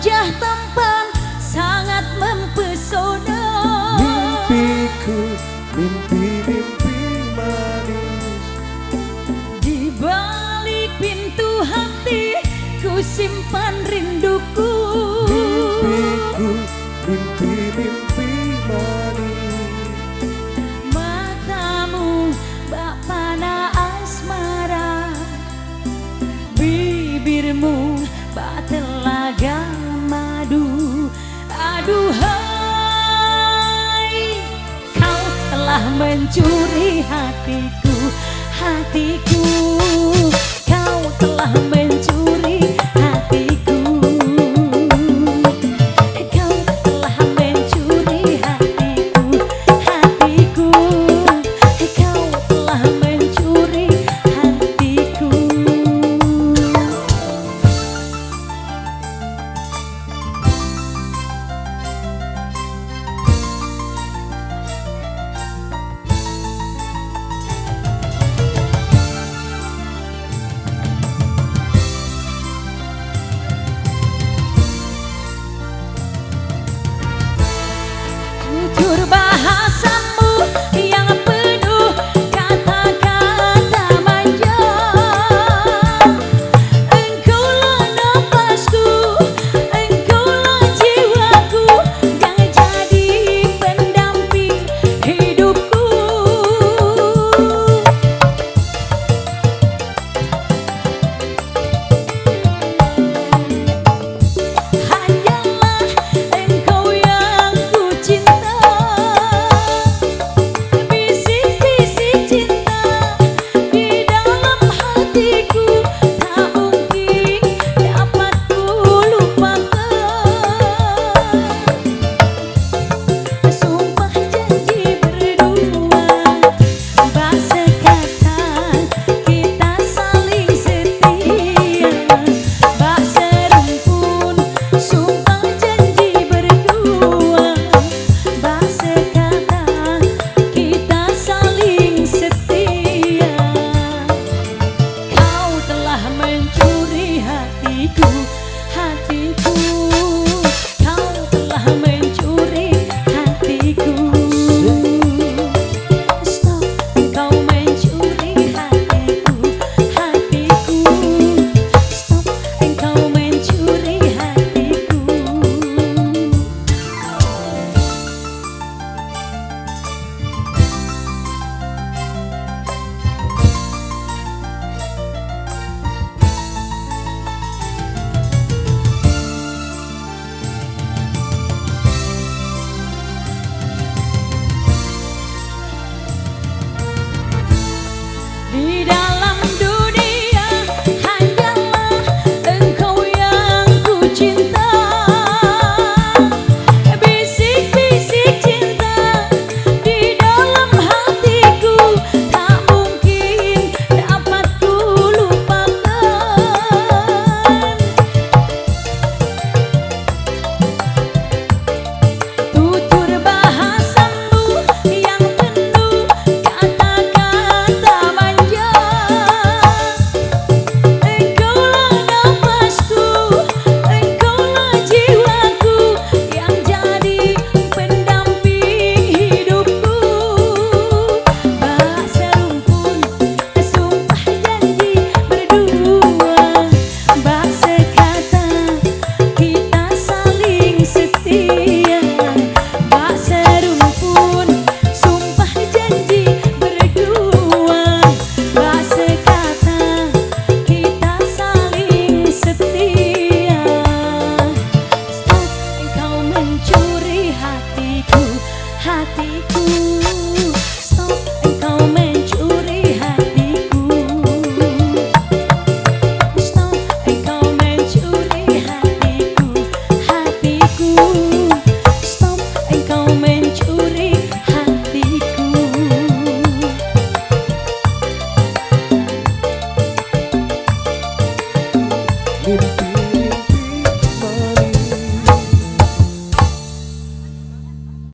wajah tampan sangat mempesona. Mimpiku, mimpi-mimpi manis. Di balik pintu hati ku simpan rinduku. Mimpiku, mimpi-mimpi manis. Matamu bak pana asmara, bibirmu bak telaga madu. Aduhai, kau telah mencuri hatiku, hatiku. Kau telah mencuri hatiku. Kau telah mencuri hatiku, hatiku. Kau telah mencuri hatiku. Tutur bahasamu yang penuh kata-kata manja. Engkaulah napasku, engkaulah jiwaku, yang jadi pendamping hidupku. Hanyalah engkau yang ku cinta. Bisik-bisik cinta di dalam hatiku, tak mungkin dapat ku lupakan. Sumpah janji berdua, bak sekata kita saling setia. Bak serumpun, sumpah janji berdua, bak sekata kita saling setia. Kau telah mencuri hatiku, hatiku. Kau telah mencuri hatiku. Stop, kau mencuri hatiku, hatiku. Stop, engkau mencuri hatiku. Di dalam dunia hanyalah engkau yang ku cinta. Bisik-bisik cinta di dalam hatiku, tak mungkin dapat ku lupakan. Tutur bahasamu yang penuh kata-kata manja. Engkaulah napasku, engkaulah jiwaku, yang jadi pendamping hidupku. Bak serumpun, sumpah janji berdua, bak sekata kita saling setia. Bak serumpun, sumpah janji berdua, bak sekata kita saling setia. Stop, engkau mencuri hatiku, hatiku.